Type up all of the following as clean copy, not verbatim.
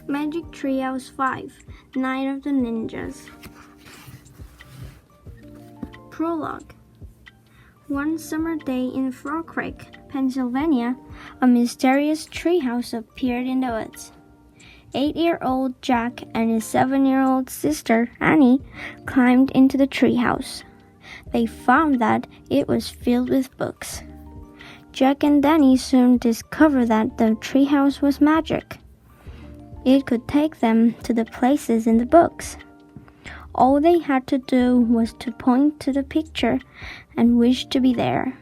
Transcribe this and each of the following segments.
Magic Treehouse 5, Night of the Ninjas. Prologue. One summer day in Frog Creek, Pennsylvania, a mysterious treehouse appeared in the woods. 8-year-old Jack and his 7-year-old sister, Annie, climbed into the treehouse. They found that it was filled with books. Jack and Danny soon discovered that the treehouse was magic. It could take them to the places in the books. All they had to do was to point to the picture and wish to be there.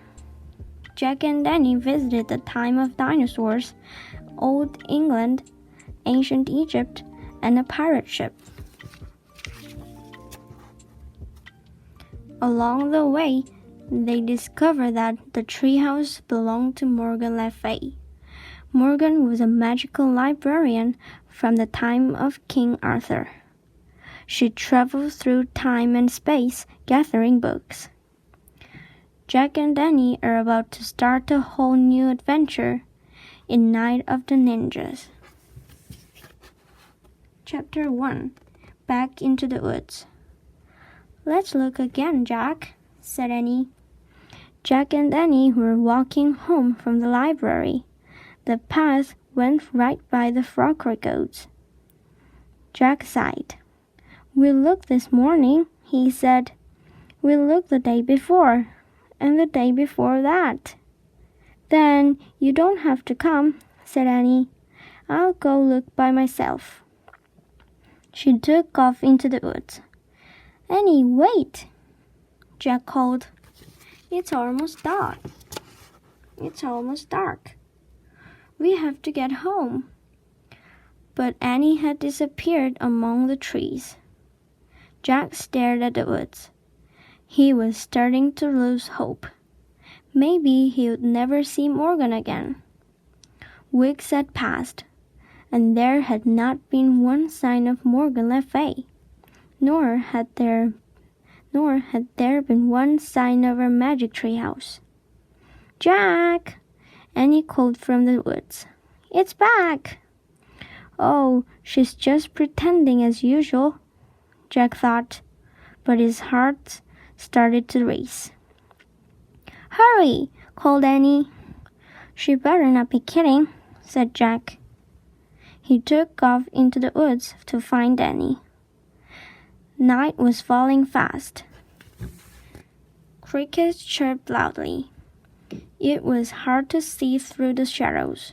Jack and Danny visited the time of dinosaurs, Old England, ancient Egypt, and a pirate ship. Along the way, they discovered that the treehouse belonged to Morgan Le Fay. Morgan was a magical librarian from the time of King Arthur. She traveled through time and space gathering books. Jack and Danny are about to start a whole new adventure in Night of the Ninjas. Chapter 1. Back into the woods. "Let's look again, Jack," said Annie. Jack and Danny were walking home from the library. The path went right by the Frog Creek Oats. Jack sighed. "We looked this morning," he said. "We looked the day before, and the day before that." "Then you don't have to come," said Annie. "I'll go look by myself." She took off into the woods. "Annie, wait!" Jack called. It's almost dark. We have to get home." But Annie had disappeared among the trees. Jack stared at the woods. He was starting to lose hope. Maybe he would never see Morgan again. Weeks had passed, and there had not been one sign of Morgan Le Fay, nor had there been one sign of her magic treehouse. "Jack!" Annie called from the woods. "It's back!" "Oh, she's just pretending as usual," Jack thought, but his heart started to race. "Hurry!" called Annie. "She better not be kidding," said Jack. He took off into the woods to find Annie. Night was falling fast. Crickets chirped loudly. It was hard to see through the shadows.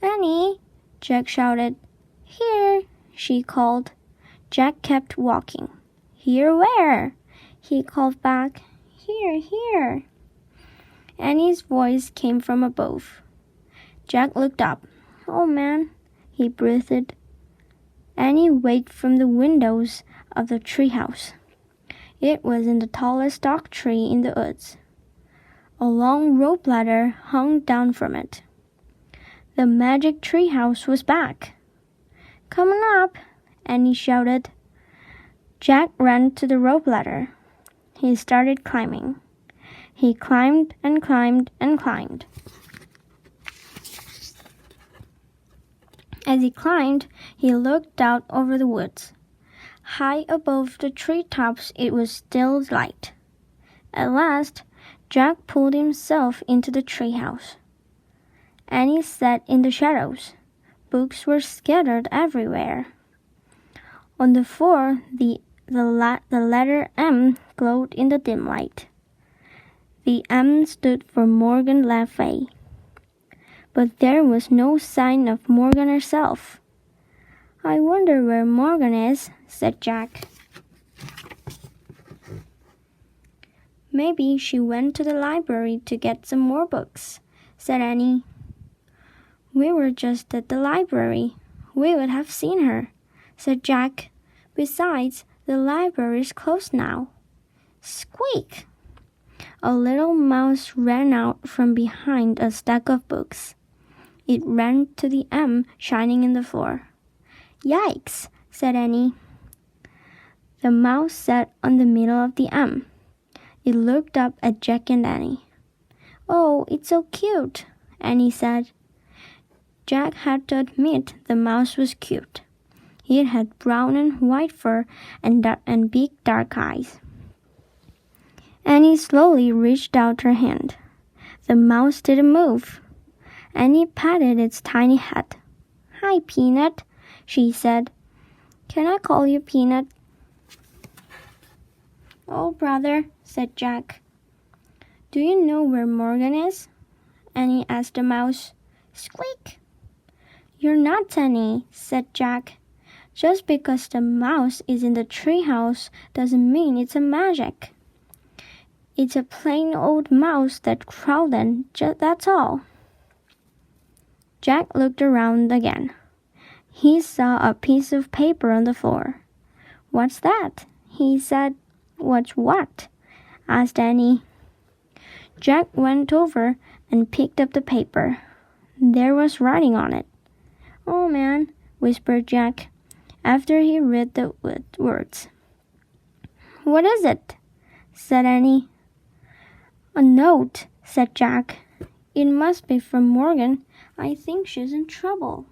"Annie!" Jack shouted. "Here!" she called. Jack kept walking. "Here where?" he called back. "Here, here." Annie's voice came from above. Jack looked up. "Oh, man," he breathed. Annie waved from the windows of the treehouse. It was in the tallest oak tree in the woods. A long rope ladder hung down from it. The magic treehouse was back. "Come on up," Annie shouted. Jack ran to the rope ladder. He started climbing. He climbed and climbed and climbed. As he climbed, he looked out over the woods. High above the treetops, it was still light. At last, Jack pulled himself into the treehouse. Annie sat in the shadows. Books were scattered everywhere. On the floor, the letter M glowed in the dim light. The M stood for Morgan Le Fay. But there was no sign of Morgan herself. "I wonder where Morgan is," said Jack. "Maybe she went to the library to get some more books," said Annie. "We were just at the library. We would have seen her," said Jack. "Besides, the library is closed now." Squeak! A little mouse ran out from behind a stack of books. It ran to the M shining in the floor. "Yikes!" said Annie. The mouse sat on the middle of the M. It looked up at Jack and Annie. "Oh, it's so cute," Annie said. Jack had to admit the mouse was cute. It had brown and white fur and big dark eyes. Annie slowly reached out her hand. The mouse didn't move. Annie patted its tiny head. "Hi, Peanut," she said. "Can I call you Peanut?" "Oh, brother," said Jack. "Do you know where Morgan is?" Annie asked the mouse. "Squeak!" "You're nuts, Annie," said Jack. "Just because the mouse is in the treehouse doesn't mean it's a magic. It's a plain old mouse that crawled in, that's all." Jack looked around again. He saw a piece of paper on the floor. "What's that?" he said. "What's what?" asked Annie. Jack went over and picked up the paper. There was writing on it. "Oh, man," whispered Jack, after he read the words. "What is it?" said Annie. "A note," said Jack. "It must be from Morgan. I think she's in trouble."